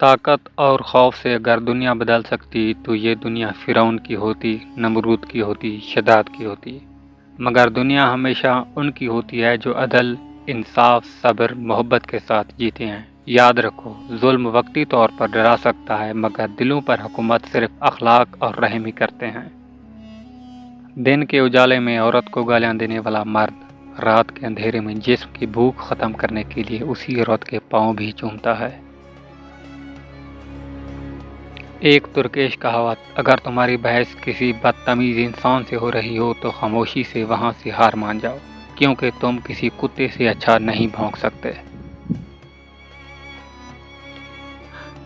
طاقت اور خوف سے اگر دنیا بدل سکتی تو یہ دنیا فرعون کی ہوتی، نمرود کی ہوتی، شداد کی ہوتی، مگر دنیا ہمیشہ ان کی ہوتی ہے جو عدل، انصاف، صبر، محبت کے ساتھ جیتے ہیں۔ یاد رکھو، ظلم وقتی طور پر ڈرا سکتا ہے مگر دلوں پر حکومت صرف اخلاق اور رحم ہی کرتے ہیں۔ دن کے اجالے میں عورت کو گالیاں دینے والا مرد رات کے اندھیرے میں جسم کی بھوک ختم کرنے کے لیے اسی عورت کے پاؤں بھی چومتا ہے۔ ایک ترکیش کہاوت: اگر تمہاری بحث کسی بدتمیز انسان سے ہو رہی ہو تو خاموشی سے وہاں سے ہار مان جاؤ، کیونکہ تم کسی کتے سے اچھا نہیں بھونک سکتے۔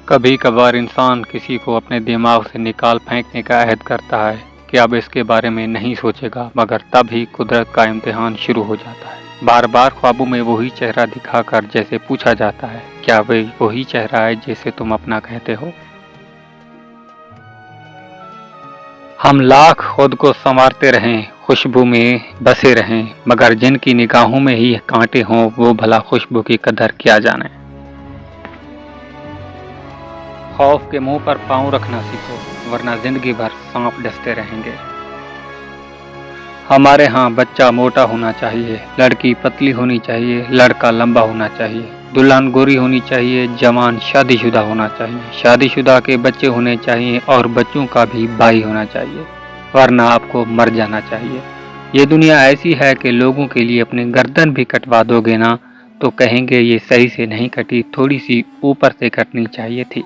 کبھی کبھار انسان کسی کو اپنے دماغ سے نکال پھینکنے کا عہد کرتا ہے کہ اب اس کے بارے میں نہیں سوچے گا، مگر تب ہی قدرت کا امتحان شروع ہو جاتا ہے۔ بار بار خوابوں میں وہی چہرہ دکھا کر جیسے پوچھا جاتا ہے، کیا وہی چہرہ ہے جسے تم اپنا کہتے ہو؟ ہم لاکھ خود کو سنوارتے رہیں، خوشبو میں بسے رہیں، مگر جن کی نگاہوں میں ہی کانٹے ہوں وہ بھلا خوشبو کی قدر کیا جانے۔ خوف کے منہ پر پاؤں رکھنا سیکھو، ورنہ زندگی بھر سانپ ڈستے رہیں گے۔ ہمارے ہاں بچہ موٹا ہونا چاہیے، لڑکی پتلی ہونی چاہیے، لڑکا لمبا ہونا چاہیے، دلہن گوری ہونی چاہیے، جوان شادی شدہ ہونا چاہیے، شادی شدہ کے بچے ہونے چاہیے اور بچوں کا بھی بھائی ہونا چاہیے، ورنہ آپ کو مر جانا چاہیے۔ یہ دنیا ایسی ہے کہ لوگوں کے لیے اپنی گردن بھی کٹوا دو گے نا تو کہیں گے یہ صحیح سے نہیں کٹی، تھوڑی سی اوپر سے کٹنی چاہیے تھی۔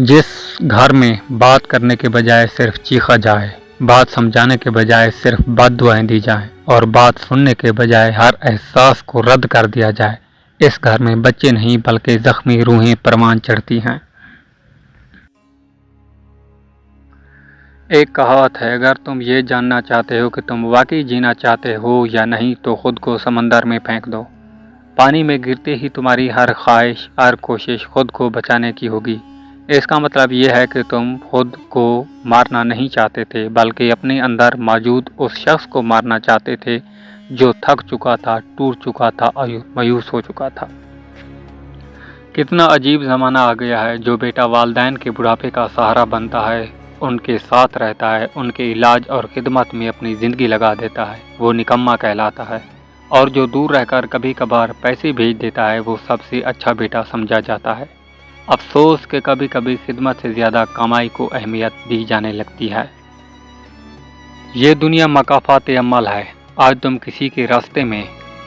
جس گھر میں بات کرنے کے بجائے صرف چیخا جائے، بات سمجھانے کے بجائے صرف بد دعائیں دی جائیں اور بات سننے کے بجائے ہر احساس کو رد کر دیا جائے، اس گھر میں بچے نہیں بلکہ زخمی روحیں پروان چڑھتی ہیں۔ ایک کہاوت ہے: اگر تم یہ جاننا چاہتے ہو کہ تم واقعی جینا چاہتے ہو یا نہیں تو خود کو سمندر میں پھینک دو۔ پانی میں گرتے ہی تمہاری ہر خواہش، ہر کوشش خود کو بچانے کی ہوگی۔ اس کا مطلب یہ ہے کہ تم خود کو مارنا نہیں چاہتے تھے بلکہ اپنے اندر موجود اس شخص کو مارنا چاہتے تھے جو تھک چکا تھا، ٹوٹ چکا تھا اور مایوس ہو چکا تھا۔ کتنا عجیب زمانہ آ گیا ہے، جو بیٹا والدین کے بڑھاپے کا سہارا بنتا ہے، ان کے ساتھ رہتا ہے، ان کے علاج اور خدمت میں اپنی زندگی لگا دیتا ہے، وہ نکما کہلاتا ہے، اور جو دور رہ کر کبھی کبھار پیسے بھیج دیتا ہے وہ سب سے اچھا بیٹا سمجھا جاتا ہے۔ افسوس کہ کبھی کبھی خدمت سے زیادہ کمائی کو اہمیت دی جانے لگتی ہے۔ یہ دنیا مکافات عمل ہے۔ آج تم کسی کے راستے میں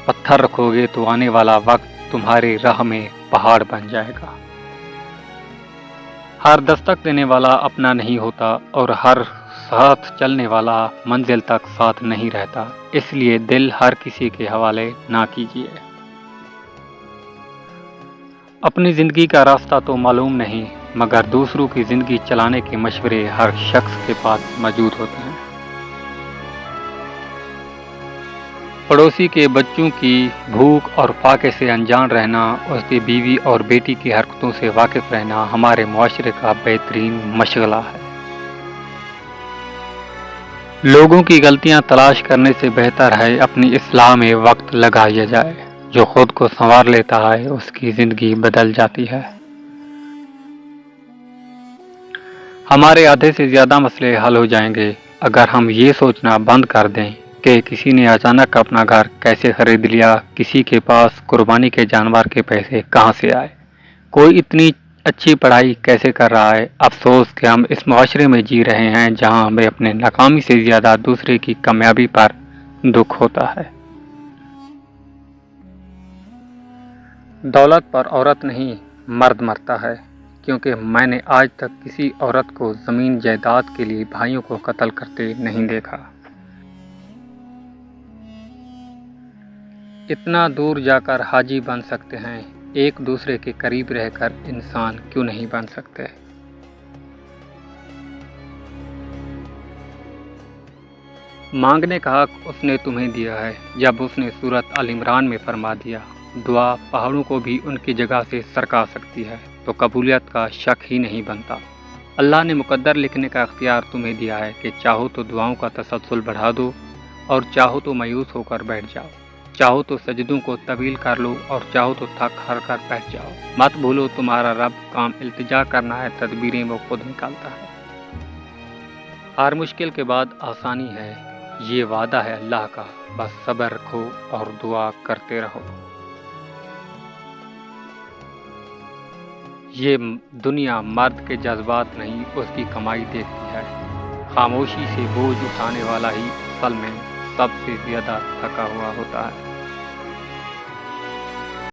پتھر رکھو گے تو آنے والا وقت تمہارے راہ میں پہاڑ بن جائے گا۔ ہر دستک دینے والا اپنا نہیں ہوتا اور ہر ساتھ چلنے والا منزل تک ساتھ نہیں رہتا، اس لیے دل ہر کسی کے حوالے نہ کیجیے۔ اپنی زندگی کا راستہ تو معلوم نہیں، مگر دوسروں کی زندگی چلانے کے مشورے ہر شخص کے پاس موجود ہوتے ہیں۔ پڑوسی کے بچوں کی بھوک اور فاقے سے انجان رہنا، اس کی بیوی اور بیٹی کی حرکتوں سے واقف رہنا ہمارے معاشرے کا بہترین مشغلہ ہے۔ لوگوں کی غلطیاں تلاش کرنے سے بہتر ہے اپنی اصلاح میں وقت لگایا جائے۔ جو خود کو سنوار لیتا ہے اس کی زندگی بدل جاتی ہے۔ ہمارے آدھے سے زیادہ مسئلے حل ہو جائیں گے اگر ہم یہ سوچنا بند کر دیں کہ کسی نے اچانک اپنا گھر کیسے خرید لیا، کسی کے پاس قربانی کے جانور کے پیسے کہاں سے آئے، کوئی اتنی اچھی پڑھائی کیسے کر رہا ہے۔ افسوس کہ ہم اس معاشرے میں جی رہے ہیں جہاں ہمیں اپنے ناکامی سے زیادہ دوسرے کی کامیابی پر دکھ ہوتا ہے۔ دولت پر عورت نہیں مرد مرتا ہے، کیونکہ میں نے آج تک کسی عورت کو زمین جائیداد کے لیے بھائیوں کو قتل کرتے نہیں دیکھا۔ اتنا دور جا کر حاجی بن سکتے ہیں، ایک دوسرے کے قریب رہ کر انسان کیوں نہیں بن سکتے؟ مانگنے کا حق اس نے تمہیں دیا ہے، جب اس نے سورۃ آل عمران میں فرما دیا، دعا پہاڑوں کو بھی ان کی جگہ سے سرکا سکتی ہے، تو قبولیت کا شک ہی نہیں بنتا۔ اللہ نے مقدر لکھنے کا اختیار تمہیں دیا ہے کہ چاہو تو دعاؤں کا تسلسل بڑھا دو اور چاہو تو مایوس ہو کر بیٹھ جاؤ۔ چاہو تو سجدوں کو طویل کر لو اور چاہو تو تھک ہار کر بیٹھ جاؤ۔ مت بھولو تمہارا رب کام التجا کرنا ہے، تدبیریں وہ خود نکالتا ہے۔ ہر مشکل کے بعد آسانی ہے، یہ وعدہ ہے اللہ کا، بس صبر رکھو اور دعا کرتے رہو۔ یہ دنیا مرد کے جذبات نہیں، اس کی کمائی دیکھتی ہے۔ خاموشی سے بوجھ اٹھانے والا ہی اصل میں سب سے زیادہ تھکا ہوا ہوتا ہے۔